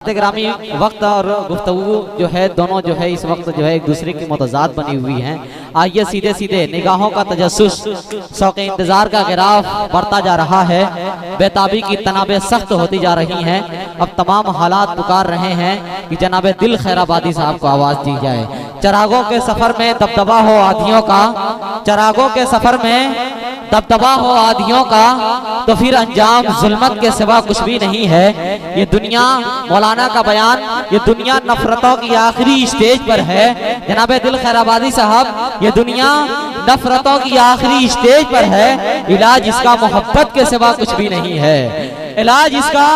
ग्रामी वक्त और गुफ्तगू जो है दोनों जो है इस वक्त जो है एक दूसरे की मुतज़ाद बनी हुई हैं। आइए सीधे सीधे निगाहों का तजस्सुस शौक़ इंतज़ार का गिराफ बढ़ता जा रहा है। बेताबी की तनाबें सख्त होती जा रही हैं। अब तमाम हालात पुकार रहे हैं कि जनाब दिल खैराबादी साहब को आवाज़ दी जाए। चरागों के सफ़र में दबदबा हो आधियों का, चरागों के सफ़र में दबदबा हो आधियों का, तो फिर अंजाम जुल्मत के सिवा कुछ भी नहीं है। ये दुनिया मौलाना का बयान, ये दुनिया नफरतों की आखिरी स्टेज पर है। जनाब दिल खैराबादी साहब, ये दुनिया नफरतों की आखिरी स्टेज पर है। इलाज इसका मोहब्बत के सिवा कुछ भी नहीं है। इलाज इसका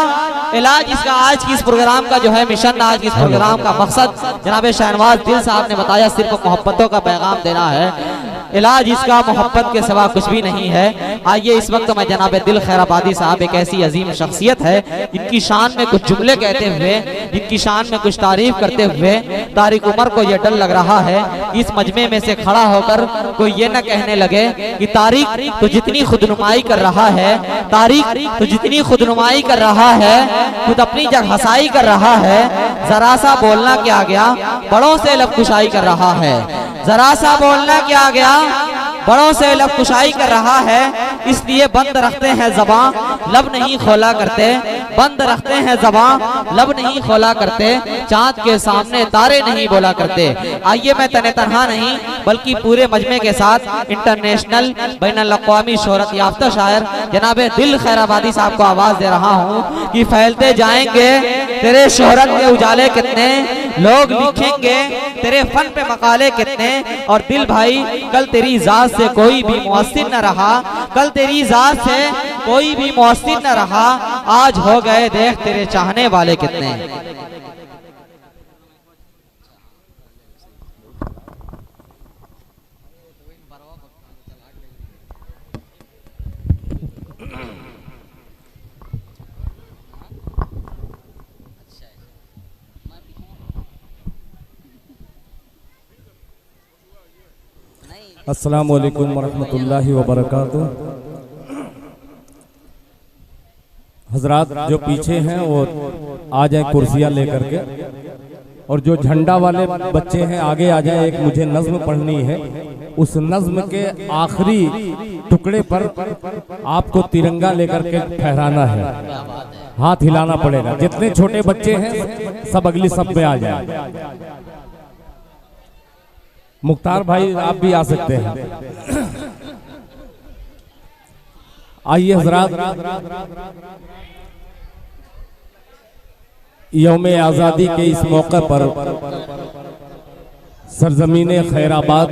आज की इस प्रोग्राम का जो है मिशन, आज की इस प्रोग्राम का मकसद जनाब शहनवाज दिल साहब ने बताया सिर्फ मोहब्बतों का पैगाम देना है। इलाज इसका मोहब्बत के सिवा कुछ भी नहीं है। आइए इस वक्त मैं जनाब दिल खैराबादी साहब एक ऐसी अजीम शख्सियत है जिनकी शान में कुछ जुमले कहते हुए, जिनकी शान में कुछ तारीफ करते हुए तारिक उमर को यह डर लग रहा है इस मजमे में से खड़ा होकर कोई ये न कहने लगे कि तारिक तो जितनी खुदनुमाई कर रहा है, तारिक तो जितनी खुदनुमाई कर रहा है, खुद अपनी जगहसाई कर रहा है, जरा सा बोलना क्या गया बड़ों से लब कुशाई कर रहा है। जरा सा बोलना क्या गया बड़ों से लब कुशाई कर रहा है। इसलिए बंद रखते हैं ज़बां लब नहीं खोला करते, बंद रखते हैं ज़बां लब नहीं खोला करते, चाँद के सामने तारे नहीं बोला करते। आइए मैं तने तनहा नहीं बल्कि पूरे मजमे के साथ इंटरनेशनल बैनुल अक़वामी शोहरत याफ्ता शायर जनाब दिल खैराबादी साहब को आवाज़ दे रहा हूँ कि फैलते जाएंगे तेरे शोहरत के उजाले कितने, लोग लिखेंगे तेरे फन पे मकाले कितने। और दिल भाई कल तेरी जात से कोई भी मुअस्सिर न रहा, कल तेरी जात से कोई भी मुअस्सिर न रहा, आज हो गए देख तेरे चाहने वाले कितने। अस्सलामु अलैकुम वरहमतुल्लाहि वबरकातुहू। हजरात जो पीछे हैं वो आ जाए कुर्सियां लेकर के, और जो झंडा वाले बच्चे हैं आगे आ जाए। एक मुझे नज्म पढ़नी है, उस नज्म के आखिरी टुकड़े पर आपको तिरंगा लेकर के फहराना है, हाथ हिलाना पड़ेगा। जितने छोटे बच्चे हैं सब अगली सब में आ जाए। मुख्तार भाई आप भी आ सकते हैं। आइए हजरात, यौम आज़ादी के इस मौके पर सरजमीने खैराबाद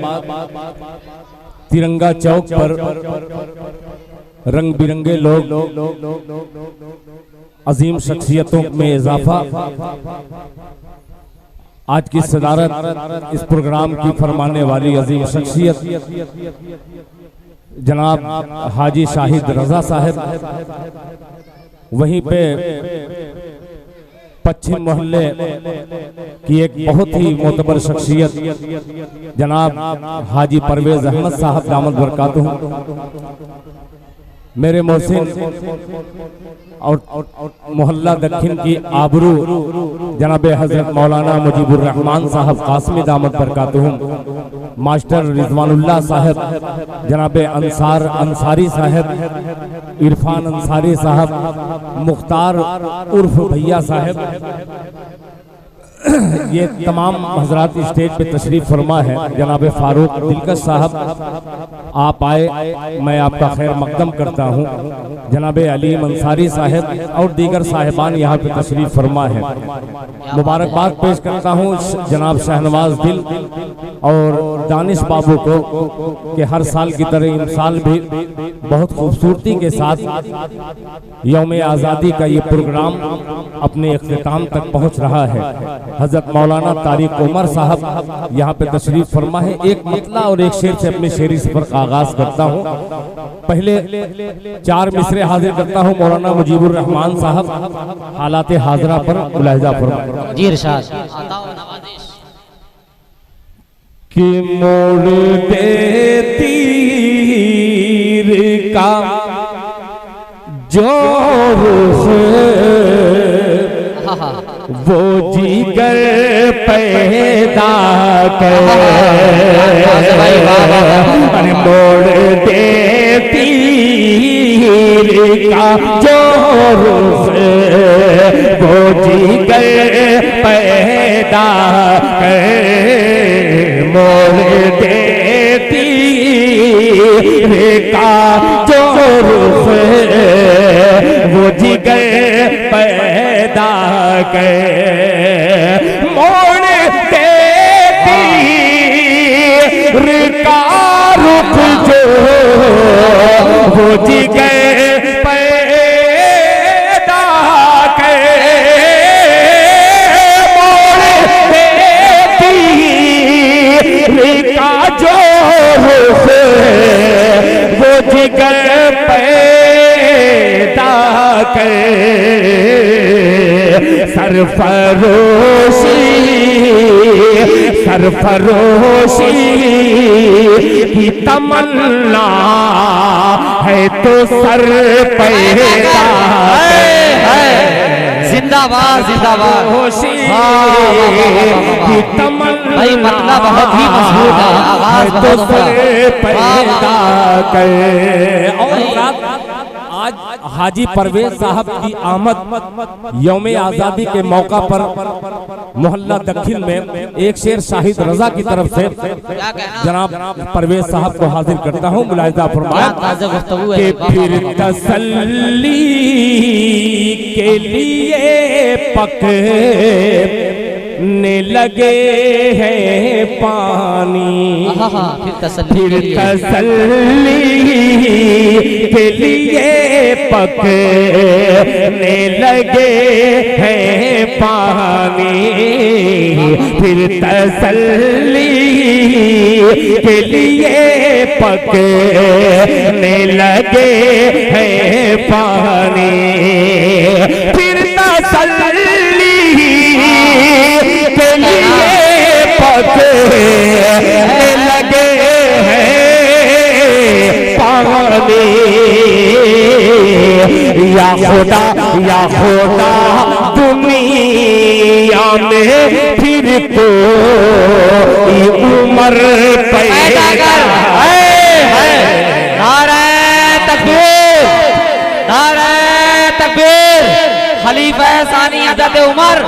तिरंगा चौक पर रंग बिरंगे लोग, अजीम शख्सियतों में इजाफा, आज की सदारत इस प्रोग्राम की फरमाने वाली अजीम शख्सियत जनाब हाजी शाहिद रजा साहब, वहीं पे पश्चिम मोहल्ले की एक बहुत ही मोतबर शख्सियत जनाब हाजी परवेज अहमद साहब दामद बरकातुहू, मेरे मोहसिन और मोहल्ला दक्षिण की आबरू जनाब हजरत मौलाना मुजीबुर रहमान साहब कासमी दामद बरकातुहू, मास्टर रिजवानुल्लाह साहब, जनाब अंसारी साहब, इरफान अंसारी साहब, मुख्तार उर्फ भैया साहब, ये तमाम हजरात स्टेज पे तशरीफ फरमा है। जनाब फारूक दिलकश साहब आप आए, मैं आपका खैर मकदम करता हूँ। जनाब अलीम अंसारी साहब और दीगर साहिबान यहाँ पे तशरीफ फरमा है। मुबारकबाद पेश करता हूँ जनाब शहनवाज दिल और दानिश बाबू को कि हर साल की तरह इस साल भी बहुत खूबसूरती के साथ यौम आज़ादी का ये प्रोग्राम अपने इख्तिताम तक पहुँच रहा है। हजरत मौलाना तारिक उमर साहब यहाँ पे तशरीफ फरमा है। एक मतला और एक शेर से अपने शेरी सफर का आगाज करता हूँ। पहले 4 मिसरे हाजिर करता हूँ मौलाना मुजीबुर रहमान साहब हालात हाजरा पर मुलाहिजा फरमाएं। जी इरशाद। कि मोड़ दे तीर का जो रुख वो जिगर पैदा कर अरे मोड़ दे तीर का जो रुख वो जिगर पैदा कर मोड़ दे तीर का जो रुख वो जिगर पैदा कर मोड़ दे तीर का रुख जो वो जिगर पैदा कर मोड़ दे तीर का जो रुख वो जिगर पैदा कर सरफरोशी की तमन्ना है तो सर पैदा जिंदाबाद जिंदाबाद होशी की तमन्ना भाई मतलब बहुत ही मजबूत है, आवाज तो बहुत सर उम्दा। पैदा कर। और आज हाजी परवेज साहब की आमद यौम आजादी के मौका पर मोहल्ला दक्षिण में एक शेर शाहिद रजा की तरफ से जनाब परवेज साहब को हाजिर करता हूँ। मुलाहिजा फरमाया कि फिर तसल्ली के लिए पकने लगे हैं पानी फिर तसल्ली के लिए पकने लगे हैं पानी फिर तसल्ली के लिए पकने लगे हैं पानी फिर तसल्ली के लिए पकने लगे हैं पानी या खुदा दुनिया में फिर कोई उम्र पैदा कर। नारे तकबीर, नारे तकबीर, खलीफा सानी हज़रत उमर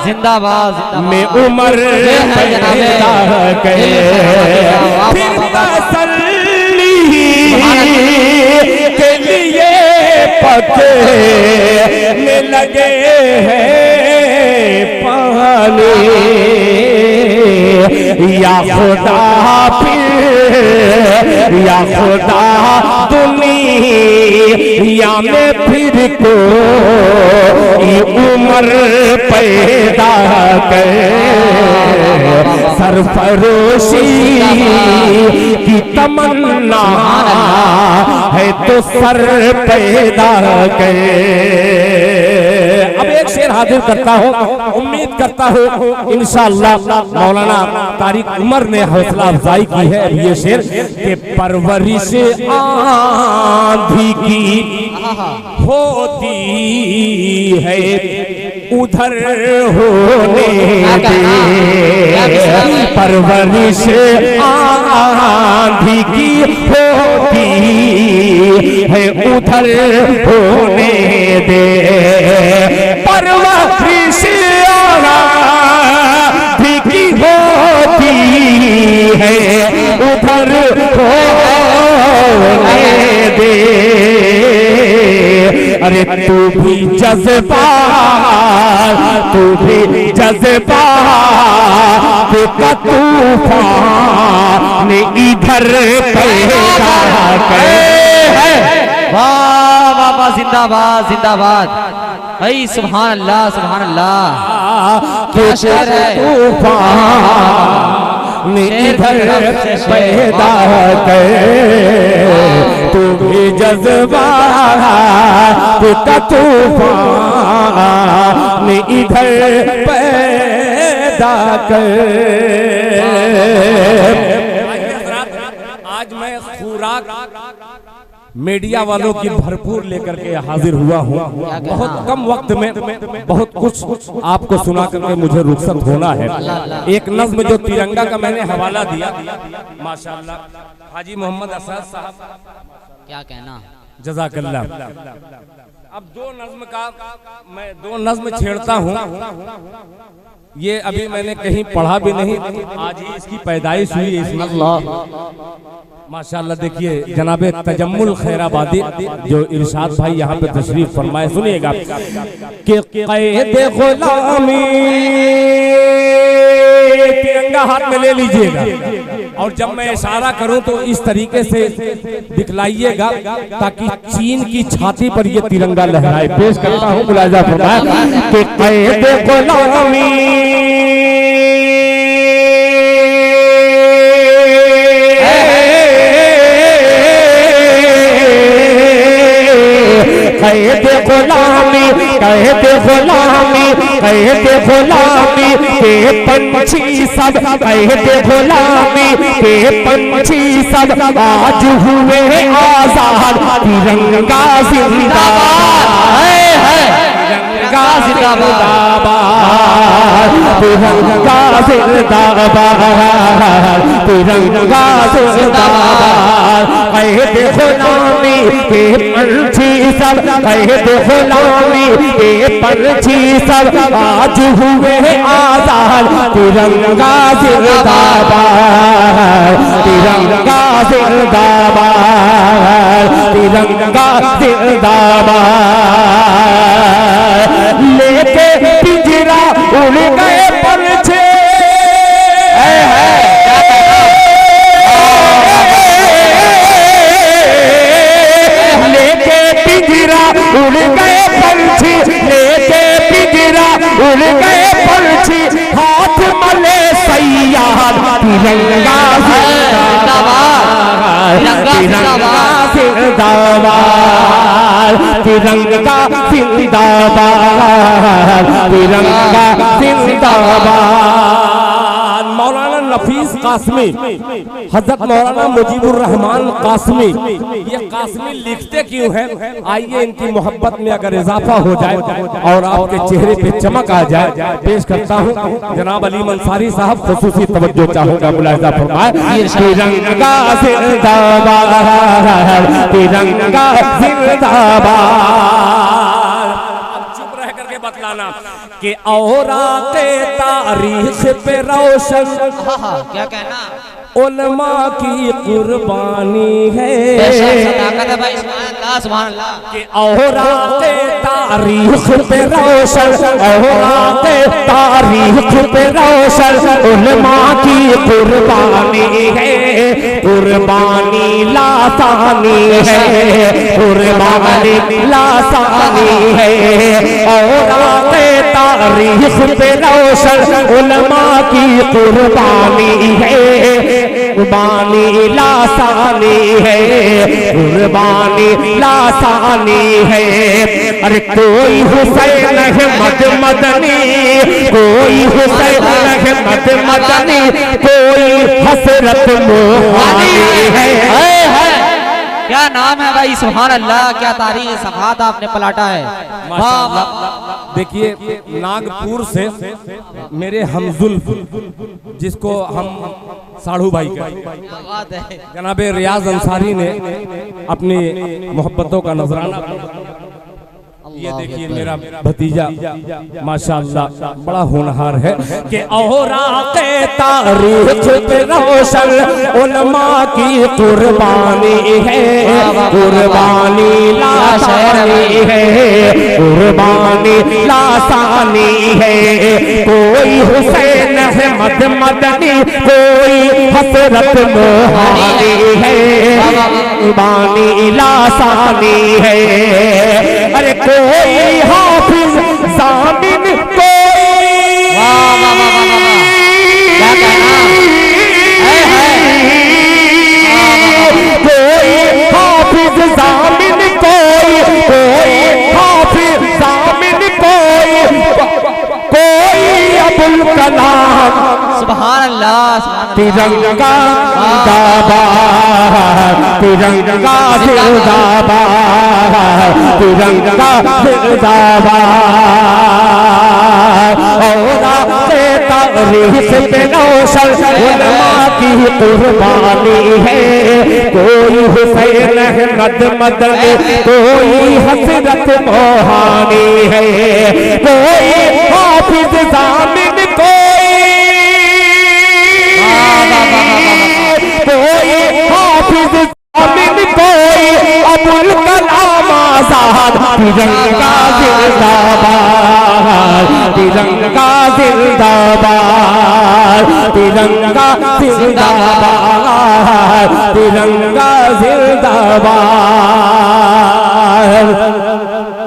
जिंदाबाद में उम्र पैदा कर फिर तसल्ली के लिए पकने लगे हैं पानी या खुदा दुनिया में फिर कोई उम्र पैदा कर सरफरोशी की तमन्ना है तो सर पैदा कर। अब एक शेर हाजिर करता हूँ, उम्मीद करता हूँ इंशाअल्लाह मौलाना तारिक उमर ने हौसला अफजाई की है। ये शेर के परवरिश आंधी की होती है उधर होने दे परवरिश आंधी की होती है उधर होने दे परवरिश आंधी की होती है उधर होने दे अरे तू भी जज्बा का तूफान इधर पैदा कर। वाह वाह वाह जिंदाबाद जिंदाबाद भाई सुभान अल्लाह क्या शेर है। तूफान इधर पैदा कर तू भी जज्बा का तूफान इधर पैदा कर। आज मैं खुराक मीडिया वालों की भरपूर लेकर के हाजिर हुआ हूँ। बहुत कम वक्त में बहुत कुछ आपको सुना करके मुझे रुखसत होना है। एक नज्म जो तिरंगा का मैंने हवाला दिया, माशाअल्लाह हाजी मोहम्मद असद साहब, क्या कहना, जज़ाकल्लाह। अब मैं दो नज्म छेड़ता हूँ। ये अभी मैंने कहीं पढ़ा भी नहीं, आज ही इसकी पैदाइश हुई इस नज्म। माशाअल्लाह देखिए जनाबे तजम्मुल खैराबादी जो इरशाद भाई यहाँ पे तशरीफ फरमाए, सुनिएगा कि क़ैद ग़ुलामी, तिरंगा हाथ में ले लीजिएगा और जब मैं इशारा करूं तो इस तरीके से दिखलाइएगा ताकि चीन की छाती पर ये तिरंगा लहराए। पेश करता हूं, मुलाहिजा फरमाया कि क़ैद ग़ुलामी क़ैद ग़ुलामी, क़ैद ग़ुलामी, क़ैद ग़ुलामी के पंछी सब, क़ैद ग़ुलामी के पंछी सब आज हुए आज़ाद, तिरंगा जिंदाबाद, तिरंगा जिंदाबाद, तिरंगा जिंदाबाद, तिरंगा जिंदाबाद। क़ैद ग़ुलामी के पंछी सब, क़ैद ग़ुलामी के पंछी सब आज हुए आज़ाद, तिरंगा जिंदाबाद, तिरंगा जिंदाबाद, तिरंगा जिंदाबाद। लेके पिंजरा उड़ गए पंछी, लेके पिंजरा उड़ गए पंछी, लेके पिंजरा उड़ गए पंछी, हाथ मले सैयाद, तिरंगा जिंदाबाद, तिरंगा जिंदाबाद, तिरंगा जिंदाबाद, तिरंगा जिंदाबाद। मौलाना नफीस कासमी, हजरत मौलाना मुजीबुर रहमान कासमी, ये कासमी लिखते क्यों हैं? आइए इनकी मोहब्बत में अगर इजाफा हो जाए और आपके चेहरे पे चमक आ जाए, पेश करता हूँ जनाब अली मंसारी साहब, खुसूसी तवज्जो चाहूंगा, मुलाहिजा फरमाए। तिरंगा जिंदाबाद, तिरंगा जिंदाबाद। चुप रह करके बतलाना कि औराते तारीख पे रोशन, क्या कहना, उलमा की कुर्बानी है, सदाकत है भाई, सुभान अल्लाह, सुभान अल्लाह। कि औराते तारीख पे रोशन, औराते तारीख पे रोशन, उलमा की कुर्बानी है, कुर्बानी लासानी है, कुर्बानी लासानी है। औराते तारीख पे रोशन, उलमा की कुर्बानी है, कुर्बानी लासानी है, कुर्बानी लासानी है। अरे कोई हुसैन अहमद मदनी, कोई हुसैन अहमद मदनी, कोई हसरत मोहानी है। क्या नाम है भाई, सुभान अल्लाह, क्या तारीख सफ़ात आपने पलाटा है। देखिए नागपुर से मेरे हमजुल्फ, जिसको हम साढ़ू भाई कहते हैं, जनाबे रियाज अंसारी ने अपनी मोहब्बतों का नजराना, ये देखिए मेरा भतीजा माशाअल्लाह बड़ा होनहार है कि औराते तारीख पे रोशन, उलमा की कुर्बानी है, कुर्बानी लासानी है, कुर्बानी लासानी है। कोई हुसैन अहमद मदनी, कोई हसरत मोहानी है, कुर्बानी लासानी है। अरे कोई हाफिज सामिन, कोई क्या कहना, कोई हाफिज सामिन, कोई हाफिज सामिन, कोई अबुल कलाम, सुभान अल्लाह, सुभान अल्लाह। तिरंगा जिंदाबाद, तिरंगा जिंदाबाद, तिरंगा जिंदाबाद। और आपके तारीख पे नौशल उलमा की कुर्बानी है, कोई हुसैन अहमद मदनी, कोई हसरत मोहानी है, कोई हाफिज जामिन, कोई हाफिज जामिन, कोई अबुल कलाम आजाद। तिरंगा जिंदाबाद, तिरंगा जिंदाबाद, तिरंगा जिंदाबाद, तिरंगा जिंदाबाद।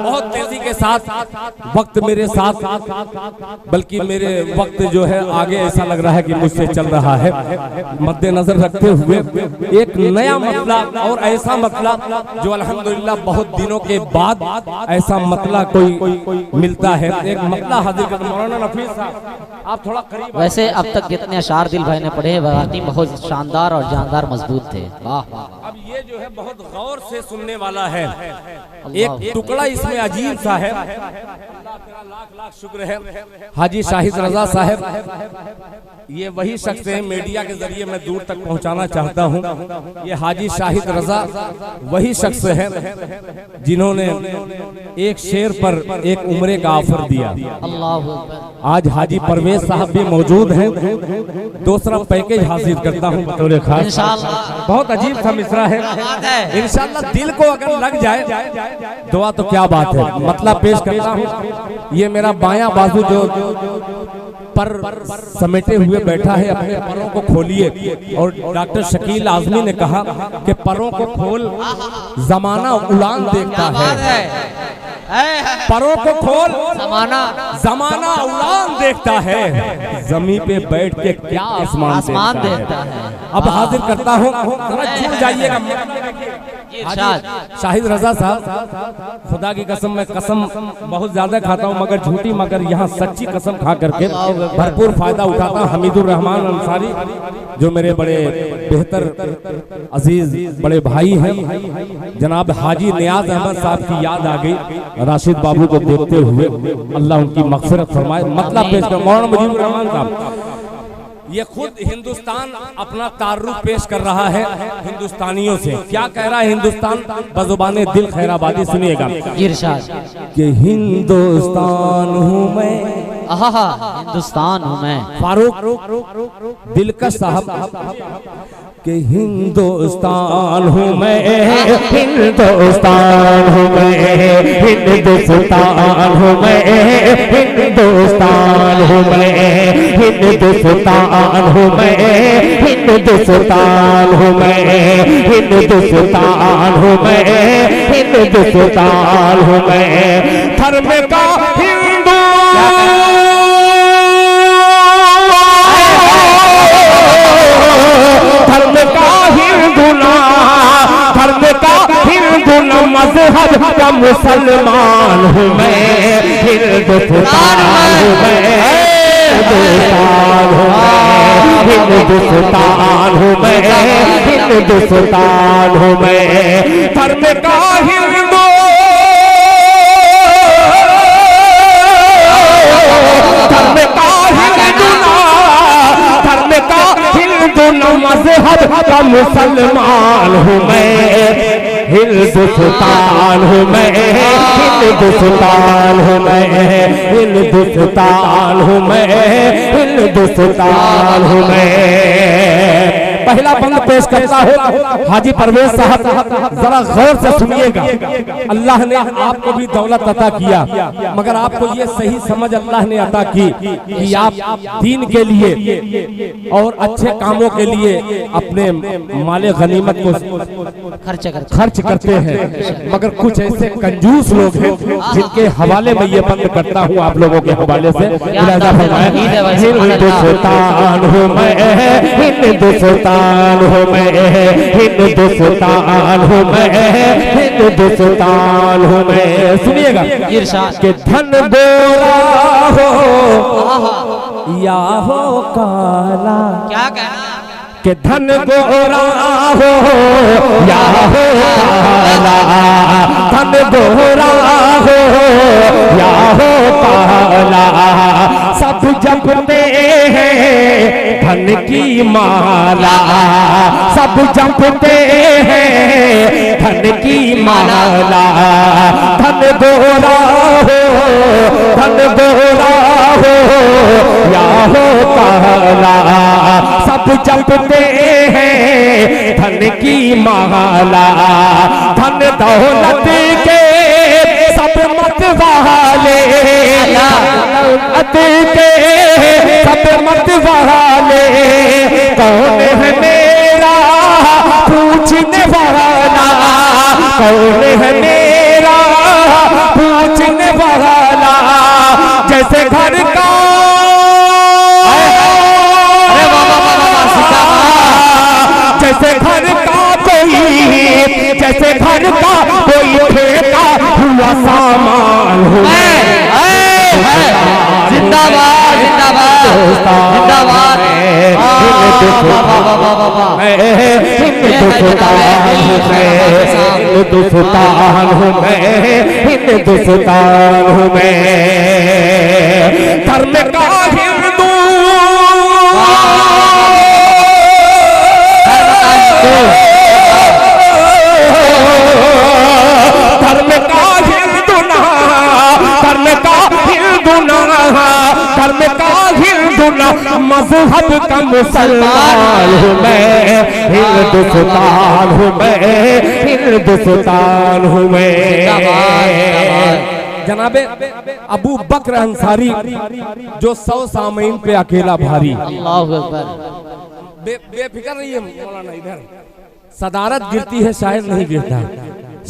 बहुत तेजी के साथ वक्त मेरे साथ, बल्कि मेरे वक्त जो है आगे ऐसा लग रहा है कि मुझसे चल रहा है, मद्देनजर रखते हुए एक नया मतला और ऐसा मतला जो अल्हम्दुलिल्लाह बहुत दिनों के बाद ऐसा मतला कोई मिलता है। एक मतला हाजिर कर मौलाना नफीस साहब, आप थोड़ा करीब। वैसे अब तक जितने अशार दिल भाई ने पढ़े वाकई बहुत शानदार और जानदार मजबूत थे। वाह। अब ये जो है बहुत गौर से सुनने वाला है, एक टुकड़ा इसमें अजीब सा है। लाख लाख शुक्र है हाजी शाहिद रजा साहब, ये वही शख्स है मीडिया के जरिए मैं दूर तक पहुंचाना चाहता हूं। ये हाजी शाहिद रजा वही शख्स है जिन्होंने एक शेर पर एक उम्रे का ऑफर दिया। अल्लाह। आज हाजी परवेज साहब भी मौजूद हैं। दूसरा पैकेज हासिल करता हूं बतौर खास। बहुत अजीब सा मिसरा है, इंशाल्लाह दिल को अगर लग जाए दुआ तो क्या बात है। मतलब पेश करता हूं, ये मेरा बायां बाजू जो पर समेटे हुए बैठा है, अपने परों को खोलिए। और डॉक्टर शकील आजमी ने कहा कि परों को खोल, जमाना उड़ान देखता है। परों को खोल, जमाना उड़ान देखता है, जमीन पे बैठ के क्या आसमान देखता है। अब हाजिर करता हूँ, जरा जुड़ जाइएगा। शाहिद रजा साहब, खुदा की कसम, मैं कसम बहुत ज्यादा खाता हूँ मगर झूठी, मगर यहाँ सच्ची कसम खा करके भरपूर फायदा उठाता हूँ। हमीदुर रहमान अंसारी जो मेरे बड़े बेहतर अजीज बड़े भाई हैं, जनाब हाजी नियाज अहमद साहब की याद आ गई। राशिद बाबू को देखते हुए अल्लाह उनकी मगफिरत फरमाए। मतलब पेश कर मौलाना मुजीबुर रहमान साहब, ये खुद हिंदुस्तान अपना तारुफ पेश कर रहा है हिंदुस्तानियों से। क्या कह रहा है हिंदुस्तान बजुबाने दिल खैराबादी? सुनिएगा कि हिंदुस्तान हूँ मैं, हिंदुस्तान हूँ मैं। फारूक दिलकश साहब कि हिंदुस्तान हूँ मैं, हिंदुस्तान हूँ मैं, हिंदुस्तान हूँ मैं, हिंदुस्तान हूँ मैं, हिंदुस्तान हूँ मैं, हिंदुस्तान हूँ मैं, हिंदुस्तान हूँ मैं, हिंदुस्तान हूँ मैं। धर्म का हिंदू, धर्म का हिंदू ना, धर्म का हिंदू न मजहब का मुसलमान हूँ मैं, हिंदुस्तान हूँ मैं, हिंदुस्तान हूँ मैं, हिंदुस्तान हूँ मैं, हिंदुस्तान हूँ मैं। धर्म का हिंदू, धर्म का हिंदू ना, धर्म का हिंदू न मजहब का मुसलमान हूँ मैं, हिंदुस्तान हूँ मैं, हिंदुस्तान हूँ मैं, हिंदुस्तान हूँ मैं, हिंदुस्तान हूँ मैं। पहला बंद पेश करता हूँ हाजी परवेज साहब, जरा गौर से सुनिएगा। अल्लाह ने आपको भी दौलत अता किया, मगर आपको ये सही समझ अल्लाह ने अता की कि आप दीन के लिए और अच्छे कामों के लिए अपने माले गनीमत को खर्च करते हैं। मगर कुछ ऐसे कंजूस लोग हैं जिनके हवाले में ये बंद करता हूँ आप लोगों के हवाले से। हिंदुस्तान हूँ मैं, हिंदुस्तान हूँ मैं, हिंदुस्तान हूँ मैं, हिंदुस्तान हूँ मैं। सुनिएगा कि धन गोरा हो या हो काला, क्या कहना कि धन गोरा हो या हो काला, धन गोरा हो या हो काला, सब जपते हैं धन की माला, सब जपते हैं धन की माला। धन गोरा हो, धन गोरा हो या हो काला, सब जपते हैं धन की माला। धन दौलत के सब मत वाले, दौलत के सब मत वाले, कौन है मेरा पूछने वाला, कौन है मेरा पूछने वाला। जैसे घर का जैसे घर का कोई, जैसे घर का कोई फेंका हुआ सामान हो। जिंदाबाद जिंदाबाद जिंदाबाद। हिंदुस्तान हूँ मैं, हिंदुस्तान हूँ मैं, धर्म का हिंदू, धर्म का हिंदू ना, धर्म का हिंदू ना, धर्म का हिंदू ना, मजहब का मुसलमान हूँ मैं, हिंदुस्तान हूँ मैं, हिंदुस्तान हूँ मैं। जनाबे अबू बकर अंसारी जो 100 सामीन पे अकेला भारी, अल्लाहु अकबर। बेफिक्र नहीं है मौलाना, इधर सदारत गिरती है शायद नहीं गिरता।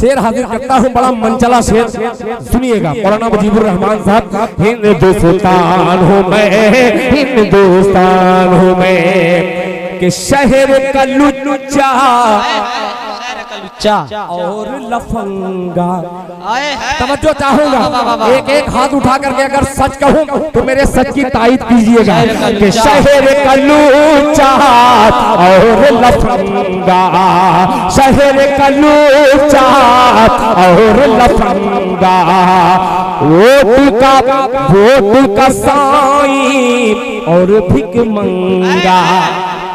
शेर हाजिर करता हूँ, बड़ा मनचला शेर, सुनिएगा। मौलाना मुजीबुर रहमान साहब। हिंदुस्तान हूँ मैं, हिंदुस्तान हूँ मैं, कि शहर का लुच्चा और लफंगा। तवज्जो चाहूंगा, एक एक हाथ उठा करके अगर सच कहूं तो मेरे सच की तायीद कीजिएगा कि शहर का लूचा और लफंगा, शहर का लूचा और लफंगा, वोट का साईं और भिख मंगा।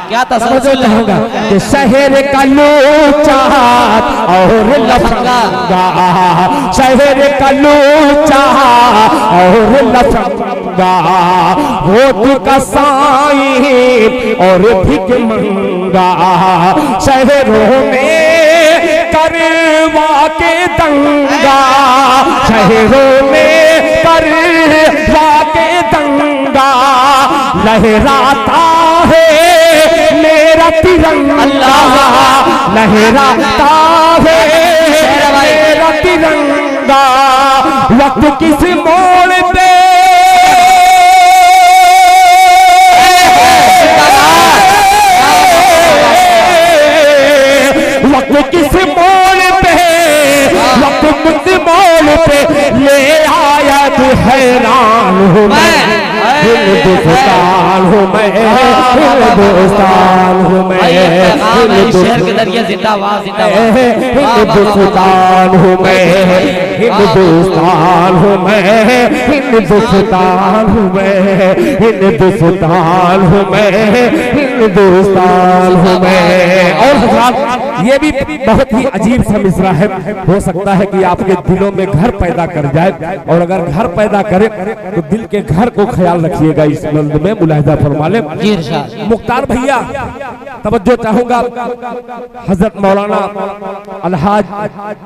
क्या तसल्सल होगा कि शहर का लूचा और लफंगा, शहर का लूचा और लफंगा, वोट का साईं और भिख मंगा, शहरों में करवा के दंगा, शहरों में करवा के दंगा, लहराता है मेरा तिरंगा, लहराता है मेरा तिरंगा। वक्त किस मोड़ पे, वक्त किस मोड़ पे, वक्त किस मोड़ पे ले आया तू, हैरान हूँ मैं, हिंदुस्तान हूँ मैं, हिंदुस्तान हूँ मैं, शेर के जरिए जिंदाबाद जिंदाबाद। हिंदुस्तान हूँ मैं, हिंदुस्तान हूँ मैं, हिंदुस्तान हूँ मैं, हिंदुस्तान हूँ मैं, हिंदुस्तान हूँ मैं। और हज़रात ये भी बहुत ही अजीब सा मिसरा है, हो सकता है कि आपके दिलों में घर पैदा कर जाए, और अगर घर पैदा करे तो दिल के घर को ख्याल रखिएगा। इस मंद में मुलाहिजा फरमा ले मुख्तार भैया। तवज्जो चाहूंगा, हजरत मौलाना अलहाज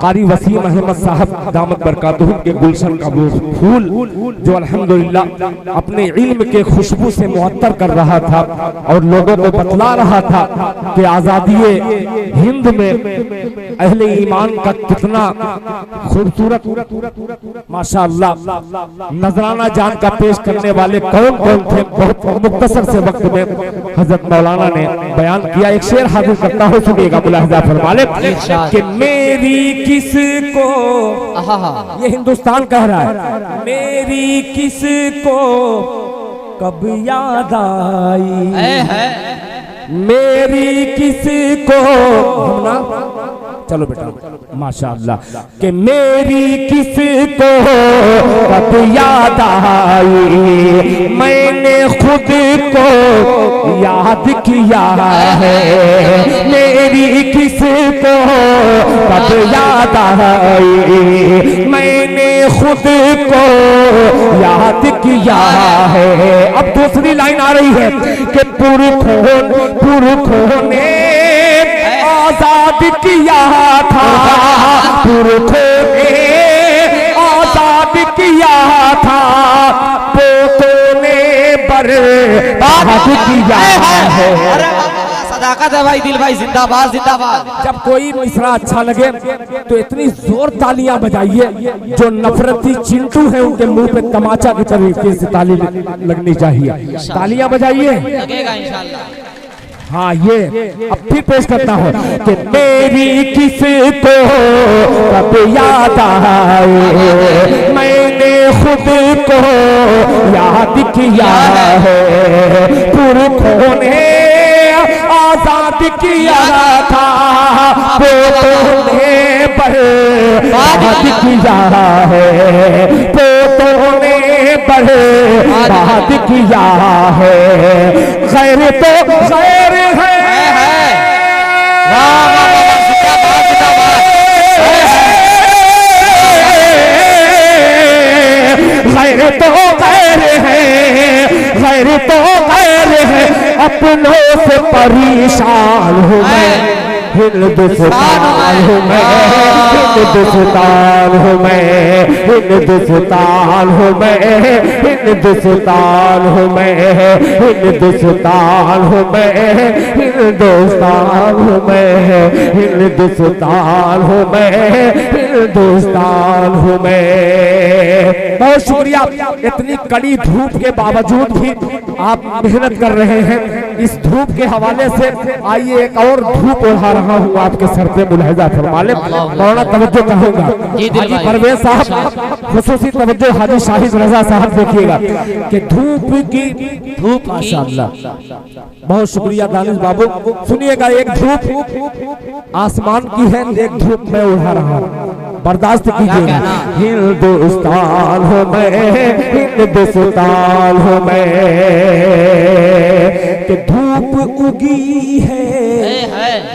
कारी वसीम अहमद साहब दामत बरकातुहू के गुलशन का वो फूल जो अल्हम्दुलिल्लाह अपने इल्म के खुशबू से मुअत्तर कर रहा था और लोगों को बतला रहा था कि आजादी हिंद में अहले ईमान का कितना खूबसूरत माशाअल्लाह नजराना जान का पेश करने वाले कौन कौन थे। बहुत मुख्तसर से वक्त में हजरत मौलाना ने बयान किया। एक शेर हाजिर करता हूँ, सुनिएगा, मुलाहिजा फरमा ले कि मेरी किसको, ये हिंदुस्तान कह रहा है, मेरी किसको कब याद आई, मेरी किसको हम ना चलो बेटा माशाअल्लाह कि मेरी किसको कब याद आई मैंने खुद को याद किया है मेरी किसको कब याद आई मैंने खुद को याद किया है। अब दूसरी लाइन आ रही है कि पुरखों ने आजाद किया था पुरखों ने आजाद किया था पोतों ने बर्बाद किया है। सदाकत है भाई दिल भाई जिंदाबाद जिंदाबाद। जब कोई मिसरा अच्छा लगे तो इतनी जोर तालियां बजाइए जो नफरती चिंटू है उनके मुंह पे तमाचा की तरीके से ताली लगनी चाहिए। तालियां बजाइए लगेगा इंशाल्लाह। हाँ ये अब फिर पेश करता हूँ कि मेरी किसको कब याद आए मैंने खुद को याद किया है पुरखों ने आजाद किया था पोतों ने बर्बाद किया है पोतों ने बर्बाद किया है। खैर तो खैर है खैर तो खैर है खैर तो खैर है अपनों से परेशान हूँ मैं हिंदुस्तान हूँ मैं हिंदुस्तान हूँ मैं हिंदुस्तान हूँ मैं हिंदुस्तान हूँ मैं हिंदुस्तान हूँ मैं हिंदुस्तान हूँ मैं हिंदुस्तान हूँ मैं हिंदुस्तान हूँ मैं। बहुत शुक्रिया। इतनी कड़ी धूप के बावजूद भी आप मेहनत कर रहे हैं। इस धूप के हवाले से आइए एक और धूप उड़ा रहा हूँ आपके सर पे मुलाहिजा फरमा ले। मौलाना तवज्जो कहूँगा हाजी परवेज साहब खुसूसी तवज्जो हाजी शाहिद रजा साहब देखिएगा कि धूप माशाअल्लाह। बहुत शुक्रिया दानिश बाबू। सुनिएगा एक धूप आसमान की है एक धूप मैं उड़ा रहा हूँ बर्दाश्त कीजिए। हिंदुस्तान हो मैं हिंदुस्तान हो मैं कि धूप उगी है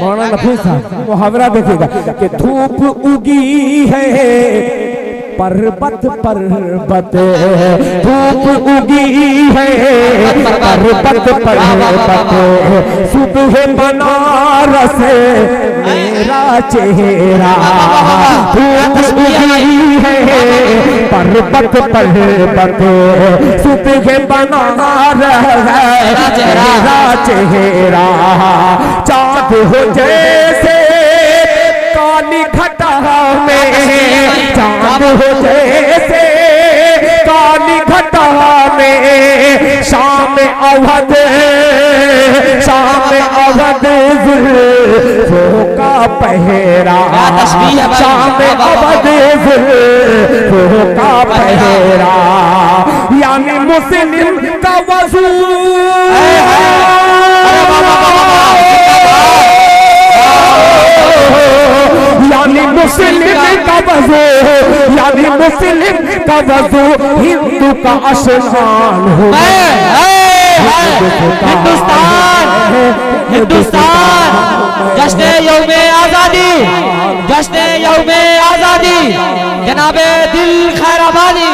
मौलाना नफीस साहब मुहावरा देखिएगा कि धूप उगी है पर्वत पर्वत धूप उगी है पर्वत पर्वत सुबह बनारस मेरा चेहरा धूप उगी है पर्वत पर्वत सुबह बनारस मेरा चेहरा चाँद हो जैसे काली घटा में चाँद हो जैसे काली घटा में शाम अवध जुल्फों का पहरा शाम अवध जुल्फों का पहरा यानी मुस्लिम का वजू यानी मुस्लिम का वजू यानी मुस्लिम का वजू हिंदू का आसमान हो हिंदुस्तान हिंदुस्तान जश्न यौमे आजादी जश्न यौमे आजादी जनाबे दिल खैराबादी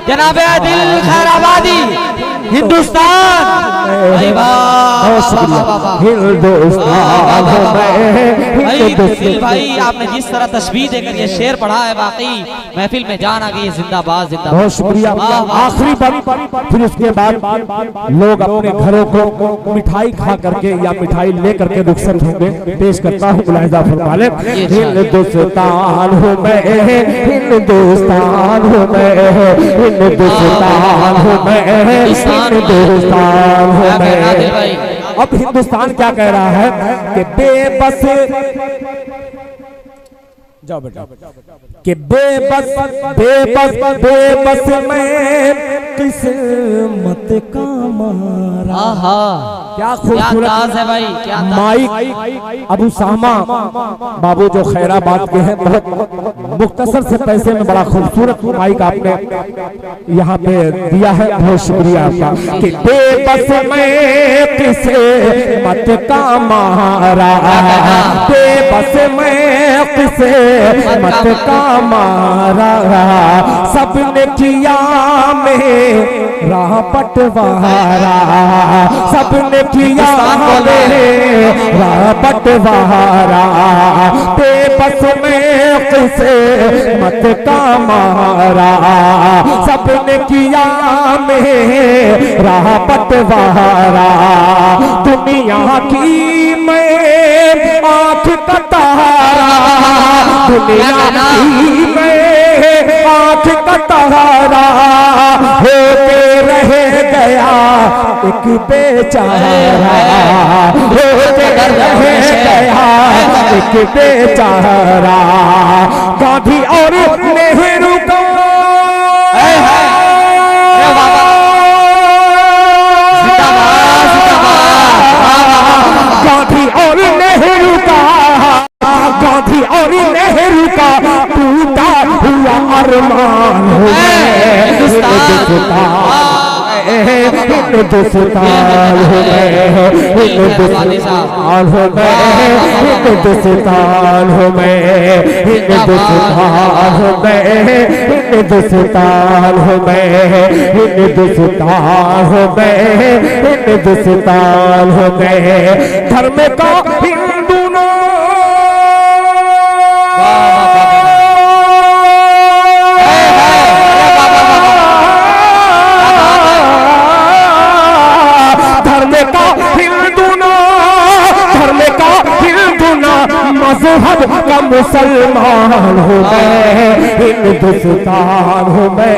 जनाबे दिल खैराबादी हिंदुस्तान दिल भाई आपने जिस तरह तस्वीर देकर ये शेर पढ़ा है वाकई महफिल में जान आ गई जिंदाबाद जिंदाबाद। बहुत शुक्रिया। आखिरी बार फिर उसके बाद लोग अपने घरों को मिठाई खा करके या मिठाई ले करके रुखसत होंगे। पेश करता हूँ मुलाहिजा फरमा ले। हिंदुस्तान हूँ मैं हिंदुस्तान हूँ मैं हिंदुस्तान हूँ मैं हिंदुस्तान हूँ मैं। अब हिंदुस्तान क्या कह रहा है कि बेबस जाओ बेटा कि बेबस बेबस बेबस मैं किस्मत का मारा क्या क्या अंदाज खूबसूरत है भाई, क्या अंदाज। माइक अबू सामा बाबू जो खैराबाद के हैं, बहुत मुख्तसर से पैसे में बड़ा खूबसूरत माइक आपने यहाँ पे दिया है, बहुत शुक्रिया आपका। कि बेबस मैं किसे मत का मारा, बेबस मैं किसे मत का मारा, सबने किया मेरा पटवारा, सबने किया मेरा पटवारा, बेबस में किसे मत का मारा, सबने किया मेरा पटवारा, दुनिया की मैं आँख का तारा, दुनिया की मैं आँख का तारा, होके रह गया एक बेचारा, होके रह गया एक बेचारा, गांधी और नेहरू का गांधी और नेहरू का, गांधी और नेहरू का टूटा हुआ अरमान हो गए, हिंदुस्तान हो गए, हिंदुस्तान हो गए, हिंदुस्तान हो गए, हिंदुस्तान हो गए, हिंदुस्तान हो गए, हिंदुस्तान हो गए, हिंदुस्तान हो गए, धर्म का हिंदू मजहब का मुसलमान हो गए, हिंदुस्तान हो गए,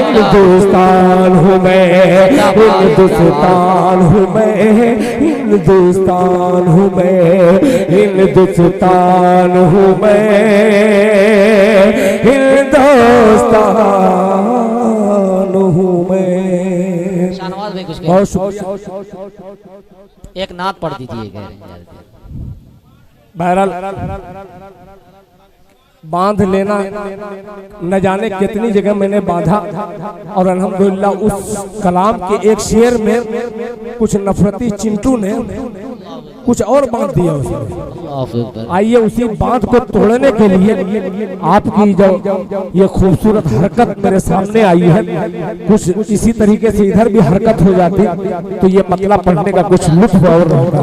हिंदुस्तान हो गए, हिंदुस्तान हो गए, हिंदुस्तान हो गए, हिंदुस्तान हो गए, हिंदुस्तान हो गए। शाहनवाज भाई कुछ बहुत शुक्रिया। एक नात पढ़ दीजिए। बहरहाल बांध लेना न जाने कितनी जगह मैंने बांधा, और अल्हम्दुलिल्लाह उस कलाम के एक शेर में कुछ नफरती चिंटू ने कुछ और बांध दिया उसमें। आइए उसी बांध को तोड़ने के लिए आपकी जो ये खूबसूरत हरकत मेरे सामने आई है, कुछ इसी तरीके से इधर भी हरकत हो जाती तो ये मतलब पढ़ने का कुछ लुत्फ और रहता।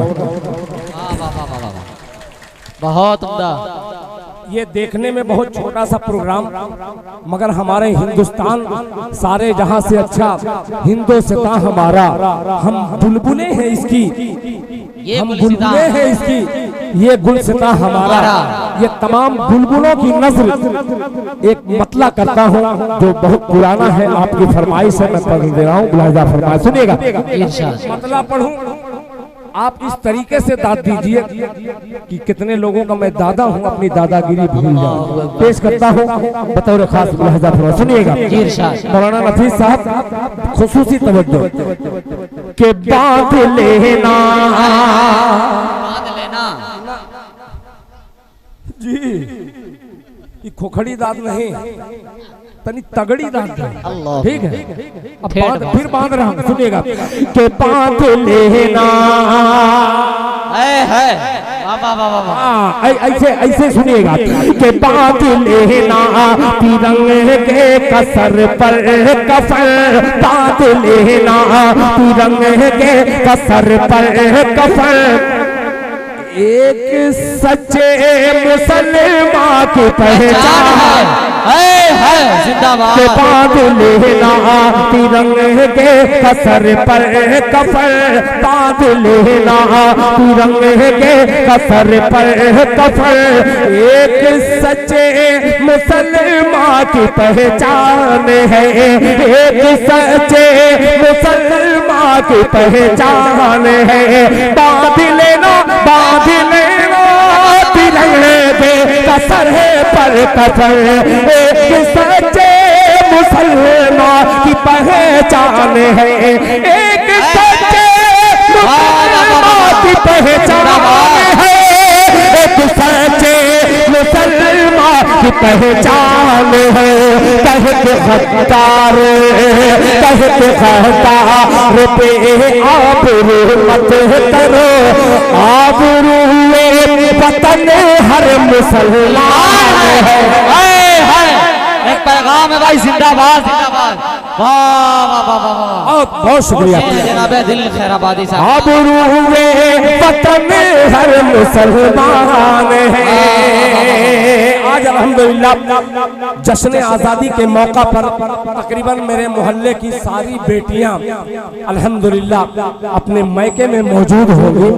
बहुत उम्दा। ये देखने में बहुत छोटा सा प्रोग्राम, मगर हमारे हिंदुस्तान सारे जहां से अच्छा हिंदुस्तान हमारा, हम बुलबुलें हैं इसकी, हम बुलबुलें हैं इसकी, ये गुलसिता हमारा। ये तमाम बुलबुलों की नस्ल एक मतला करता हूँ जो बहुत पुराना है, आपकी फरमाइश है मैं पढ़ दे रहा हूँ, मुलाहिजा फरमाइश सुनिएगा। मतला पढ़ूं, आप इस तरीके से दाद दीजिए कि कितने लोगों का मैं दादा हूँ अपनी दादागिरी भूल जाऊं। पेश करता हूँ बतौर खास मुलाहिजा फरमाइश सुनिएगा। मौलाना नफीस साहब खुसूसी तवज्जो के बांध लेना जी, ये खोखड़ी दाद नहीं, तनी तगड़ी दाद, ठीक है। अब फिर बांध रहा हूं, सुनिएगा के बांध लेना है ऐसे ऐसे सुनिएगा के बांध लेना तिरंगे के कसर पर कफन, बांध लेना तिरंगे के कसर पर कफन, एक सच्चे मुसलमान की पहचान है जिंदाबाद के बांध लेना तिरंगे के कसर पर कफन, बांध लेना तिरंगे के कसर पर कफन, एक सच्चे मुसलमान की पहचान है, एक सच्चे मुसलमान की पहचान है, बांध लेना तिरंगे के कसर पर कफन, एक सच्चे मुसलमान की पहचान है, एक सच्चे पहचान है, एक सच्चे मुसलमान की पहचान है। कहते गद्दार, कहते गद्दार पे आबरू मत करो, आबरू वतन हर मुसलमान है। एक पैगाम है भाई, जिंदाबाद जिंदाबाद। वाह वाह वाह वाह वाह, बहुत शुक्रिया जनाब दिल खैराबादी साहब। आबरू वतन हर मुसलमान है। आज अल्हम्दुलिल्लाह जश्न आज़ादी के मौका पर तकरीबन मेरे मोहल्ले की सारी बेटियां अल्हम्दुलिल्लाह अपने मैके में मौजूद होंगी।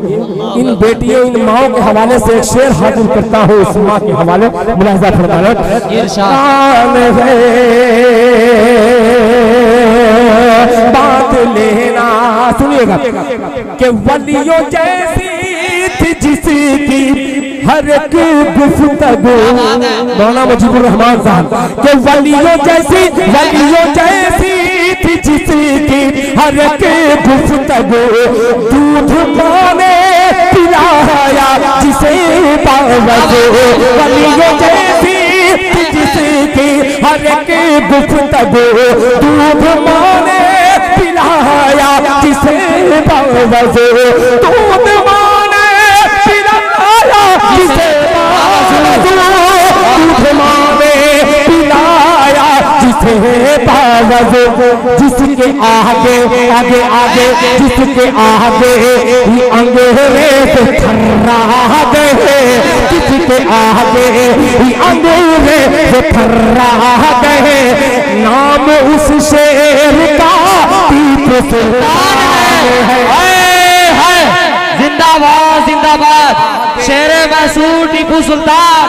इन बेटियों, इन माओं के हवाले से एक शेर हाजिर करता हूँ, उस माँ के हवाले मुलाहिजा फरमाना। बात लेना, सुनिएगा कि वलियों जैसी थी जिसकी हर एक गुफ्तगू, मौलाना मुजीबुर रहमान साहब, कि वलियों जैसी थी जिसकी हर एक गुफ्तगू, दूध माने पिलाया जिसे बावजू, वलियों जैसी जिसकी हर एक गुफ्तगू, दूध माने पिलाया जिसे बावजू, दूध माने पिलाया जिसे बावजू, दूध माने पिलाया जिसे बावजू, जिसके आगे आगे आगे, जिसके आगे ही अंग्रेज थर्रा गए, जिसके आगे ही अंग्रेज थर्रा गए, नाम उस शेर का टीपू सुल्तान है। जिंदाबाद जिंदाबाद, शेरे मैसूर टीपू सुल्तान,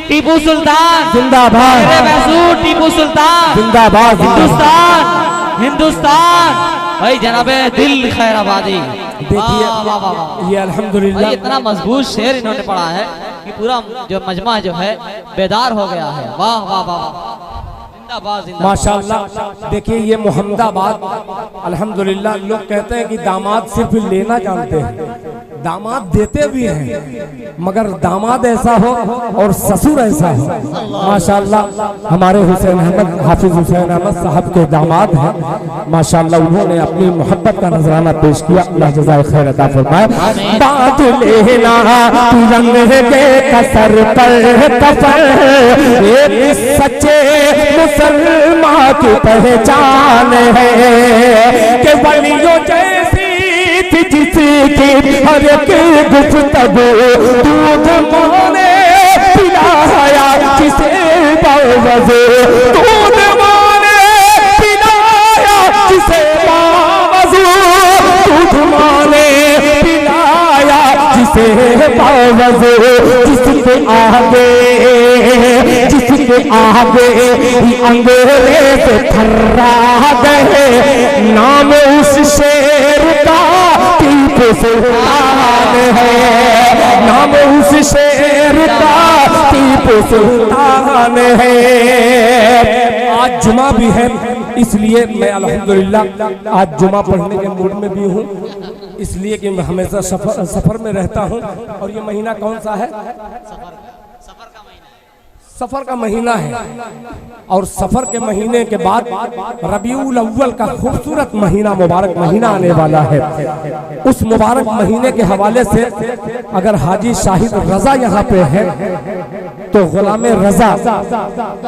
टीपू सुल्तान जिंदाबाद, शेरे मैसूर टीपू सुल्तान जिंदाबाद, हिंदुस्तान हिंदुस्तान। भाई जनाबे दिल खैराबादी, देखिए ये अल्हम्दुलिल्लाह इतना मजबूत शेर इन्होंने पढ़ा है कि पूरा जो मजमा जो है बेदार हो गया है। वाह वाह वाह, जिंदाबाद जिंदाबाद माशाअल्लाह। देखिए ये मोहम्मदाबाद अल्हम्दुलिल्लाह, लोग कहते हैं कि दामाद सिर्फ लेना जानते हैं, दामाद देते भी हैं, मगर दामाद ऐसा हो और ससुर ऐसा हो। माशाअल्लाह हमारे हुसैन अहमद, हाफिज हुसैन अहमद साहब के दामाद हैं माशाअल्लाह, उन्होंने अपनी मोहब्बत का नजराना पेश किया, अल्लाह जज़ाए खैर अता फरमाए। बात लेना रंग के कसर पर कफर, एक सच्चे मुसलमान की पहचान है, कि वलियों जैसी थी जिसकी हर एक गुफ्तगू, दूध माने पिलाया जिसे बावजू, दूध माने पिलाया जिसे बावजू, दूध माने पिलाया जिसे बावजू, जिसके आगे ही अंग्रेज थर्रा गए, नाम उस शेर का टीपू सुल्तान है, नाम उस शेर का टीपू सुल्तान है। आज जुमा भी है, इसलिए मैं अल्हम्दुलिल्लाह आज जुमा पढ़ने के मूड में भी हूँ, इसलिए कि मैं हमेशा सफर में रहता हूँ। और ये महीना कौन सा है? सफर का महीना है, और सफर के महीने के बाद रबीउल अव्वल का खूबसूरत महीना, मुबारक महीना आने वाला है। उस मुबारक महीने के हवाले से अगर हाजी शाहिद रजा यहाँ पे है तो गुलामे रजा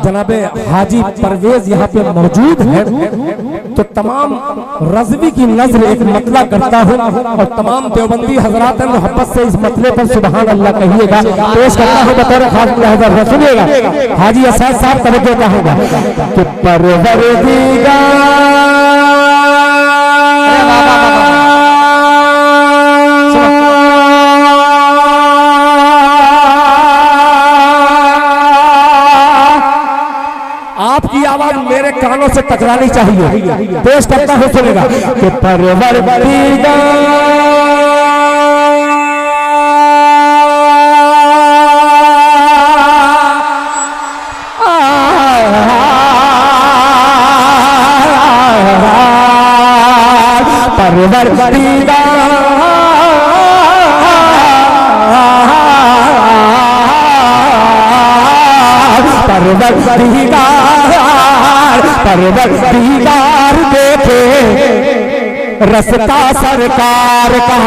जनाबे हाजी परवेज यहाँ पे मौजूद है, तो तमाम रजवी की नजर एक मतला करता हूँ और तमाम देवबंदी हजरात मोहब्बत से इस मतले पर सुबहान अल्लाह कहिएगा। पेश करता हूँ बतौर खास मुलाहिजा, सुनिएगा हाजी असाद साहब तवज्जो चाहूंगा कि परवरदिगार आपकी आवाज मेरे कानों से टकरानी चाहिए। पेश करता हूँ, सुनेगा कि परवरदिगार परवरदिगार परवरदिगार देखे रास्ता सरकार का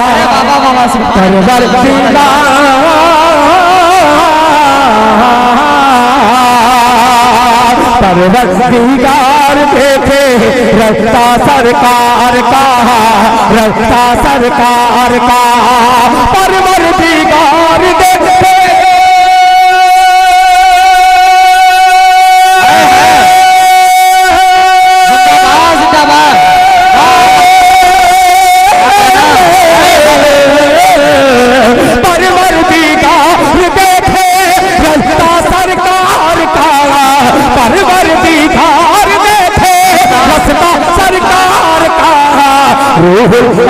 परवरदिगार देखे रास्ता सरकार का रास्ता सरकार का परवरदिगार देखे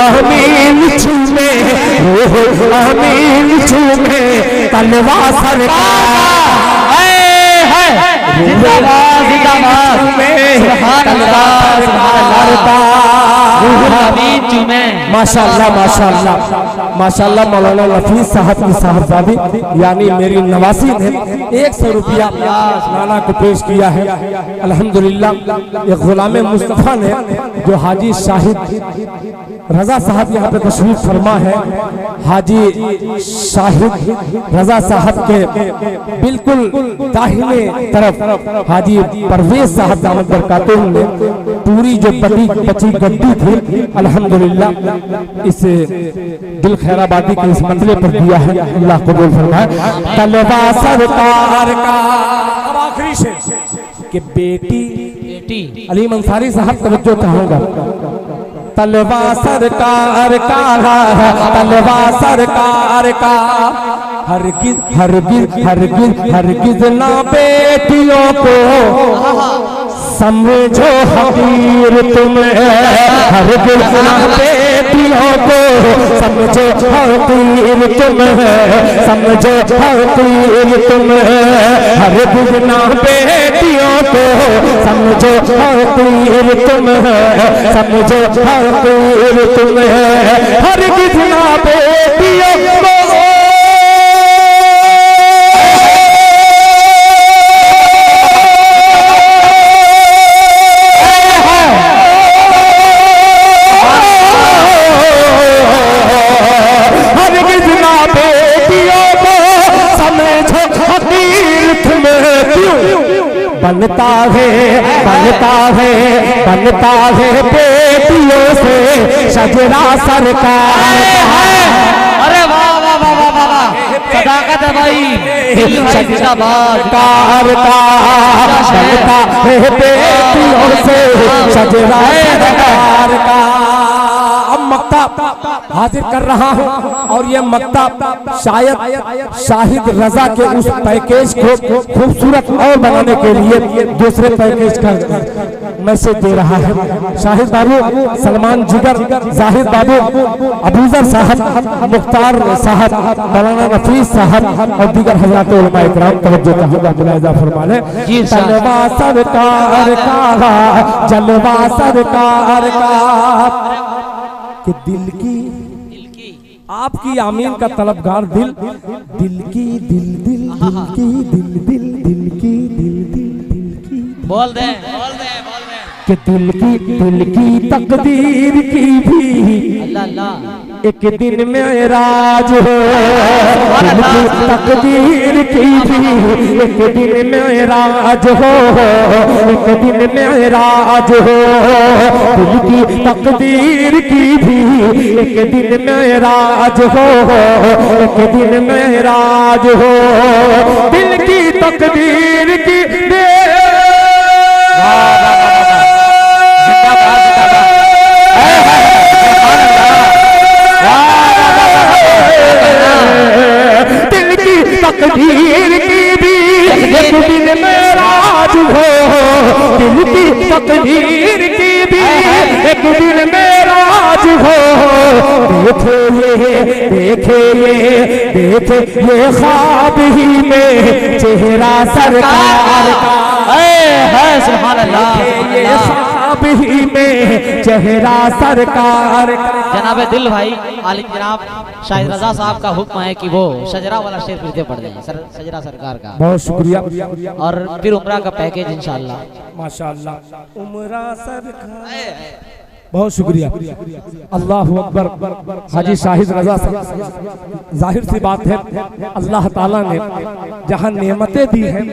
अमीन चूमे अमीन चूमे तलवा सरकार जिंदाबाद जिंदाबाद सुभान अल्लाह सुभान अल्लाह अमीन चूमे माशाअल्लाह माशाअल्लाह माशाअल्लाह मौलाना लफीज साहब की साहबजादी यानी मेरी नवासी ने 100 रुपया नाना को पेश किया है। अल्हम्दुलिल्लाह ये गुलाम मुस्तफ़ा ने जो हाजी शाहिद रजा साहब यहाँ पे तशरीफ फरमा है, हाजी शाहिद रजा साहब के बिल्कुल दाहिने तरफ हाजी परवेज साहब दामद बरकातुहू ने पूरी जो बची गड्डी थी अल्हम्दुलिल्लाह इस दिल खैराबादी के इस मंजिले पर दिया है। अल्लाह कबूल फरमाए। तलवा सरकार का आखिरी शेर कि बेटी अली अंसारी साहब तवज्जो चाहूंगा। तलवा सरकार का तलवा सरकार का हरगिज हरगिज हरगिज हरगिज ना बेटियों को समझो हकीर तुम्हें हरगिज ना बेटियों को समझो हकीर तुम्हें समझो हकीर तुम्हें हरगिज ना बेटियों को समझो हकीर तुम्हें समझो हकीर तुम्हें हरगिज ना बेटियों को बनता है बेटियों से सजरा सरकार। अरे वाह वाह वाह वाह वाह सदाकत है भाई जिंदाबाद कार का बनता है बेटियों से सजरा सरकार का। अब मक्ता हाजिर कर रहा हूं और ये मक्ता शायद शाहिद रजा के उस पैकेज को खूबसूरत और बनाने के लिए दूसरे पैकेज का मैसेज दे रहा है। शाहिद बाबू, सलमान जिगर, जाहिद बाबू, अबूजर साहब, मुख्तार साहब, मौलाना नफीस साहब और दीगर हज़रात उलमा इकराम तवज्जो चाहूंगा मुलाहिजा फरमा लें। जलवा सरकार का जलवा सरकार का कि दिल की आपकी आमीन का तलबगार दिल दिल की दिल दिल दिल की दिल दिल दिल की दिल दिल दिल की बोल दे कि दिल की तकदीर की भी अल्लाह अल्लाह एक दिन में राज हो। दिल की तकदीर की भी एक दिन में राज हो एक दिन में राज हो। दिल की तकदीर की भी एक दिन में राज हो एक दिन में राज हो। दिल की तकदीर की तकदीर की भी एक दिन में राज हो। दिल की तकदीर की भी एक दिन में राज हो। देखे ये ख्वाब ही में चेहरा सरकार का है सुभान अल्लाह। ये ख्वाब आप ही में चेहरा सरकार का। जनाब दिल भाई आलिम जनाब शाहिद रजा साहब का हुक्म है कि वो शजरा वाला शेर फिर से पढ़ दें, शजरा सरकार का। बहुत शुक्रिया। और फिर उम्रा का पैकेज इंशाल्लाह। माशाअल्लाह उमरा सरकार। बहुत शुक्रिया। अल्लाह अकबर। हाजी शाहिद रजा साहब, जाहिर सी बात है अल्लाह ताला ने जहाँ नेमतें दी हैं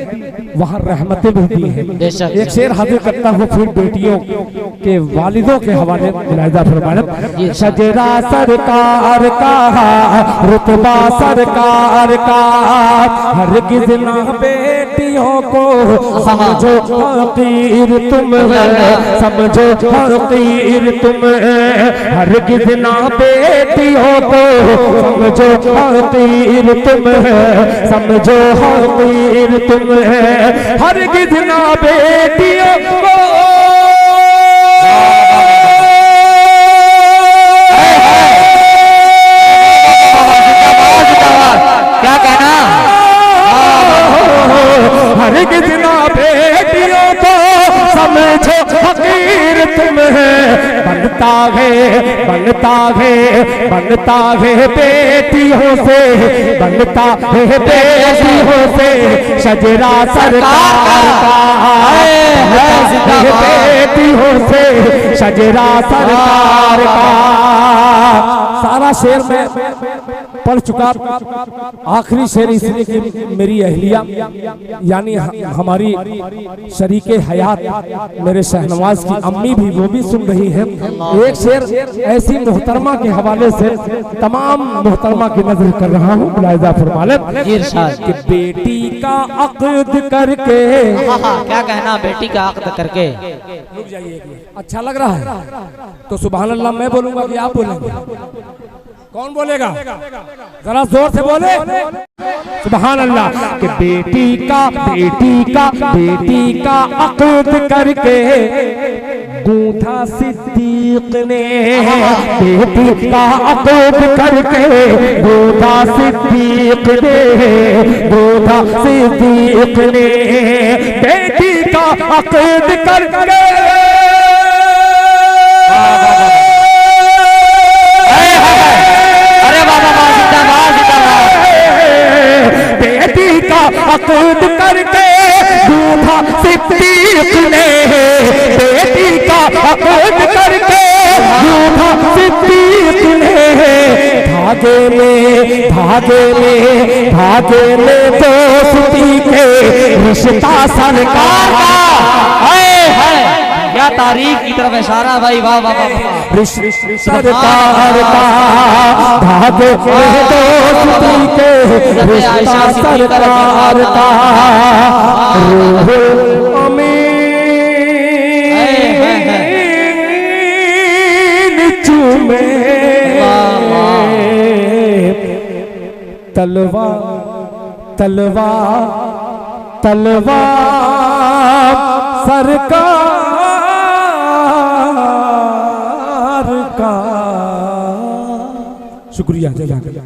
वहाँ रहमतें भी दी हैं। एक शेर हाजिर करता हूँ फिर बेटियों के वालिदों के हवाले मुलाहिजा फरमाया। शजरा सरकार का रुतबा सरकार का, हरगिज़ ना बेटियों को समझो हकीर तुम है, समझो हकीर तुम हरगिज़ ना बेटियों को समझो हकीर तुम है, समझो हकीर तुम है, हरगिज़ ना बेटियों को। क्या कहना, हरगिज़ ना बेटियों को समझो हकीर तुम है, बनता है बेटियों से, बनता है बेटियों से शजरा सरकार का, बेटियों से शजरा सरकार का। सारा शेर में पढ़ चुका, आखिरी शेर इसलिए कि मेरी अहलिया यानी हमारी शरीके हयात मेरे शहनवाज की अम्मी भी वो भी सुन रही है। एक शेर ऐसी मोहतरमा के हवाले से तमाम मोहतरमा की नजर कर रहा हूँ, मुलाहिजा फरमाले कि बेटी का अक़्द करके। क्या कहना, बेटी का अक़्द करके। रुक जाइए, अच्छा लग रहा है तो सुभान अल्लाह मैं बोलूंगा कि आप बोलेंगे? कौन बोलेगा? जरा जोर से बोले सुभान अल्लाह। कि बेटी का अक़्द करके गूंथा सिद्दीक ने, बेटी का अक़्द करके गूंथा सिद्दीक ने, गूंथा सिद्दीक ने, बेटी का अक़्द करके। बेटी का अक़्द करके गूंथा सिद्दीक ने, बेटी का अक़्द करके गूंथा सिद्दीक ने, धागे में दोस्ती के रिश्ता सरकार का। क्या तारीख की तरफ इशारा भाई, वाह वाह वाह। सरकार का धागे में दोस्ती के रिश्ता सरकार का। चूमे तलवा सरकार का। शुक्रिया जज़ाकल्लाह।